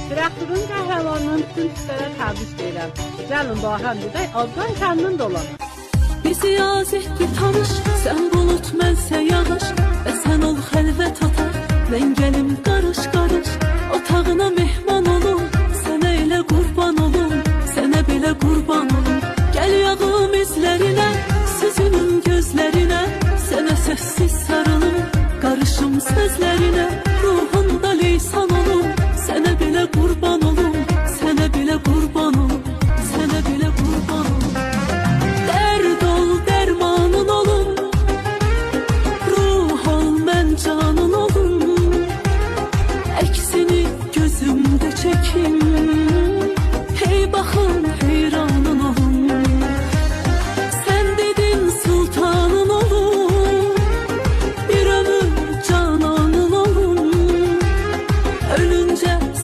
Traktorun kahramanının tüm sizlere təbrik edirəm. Gəlin bu ahəmdə Azdan kəndin dolan. Bizi yaz etdi tanış, sen bulut mənsə yağış. Və sən ol xəlvət otaq, mən gəlim qarış qarış. Otağına mehman olum, sənə elə qurban olum, sənə belə qurban olum. Gəl yağım izlərinə, süzülüm gözlərinə, sənə sözsüz sarılım, qarışım sözlərinə.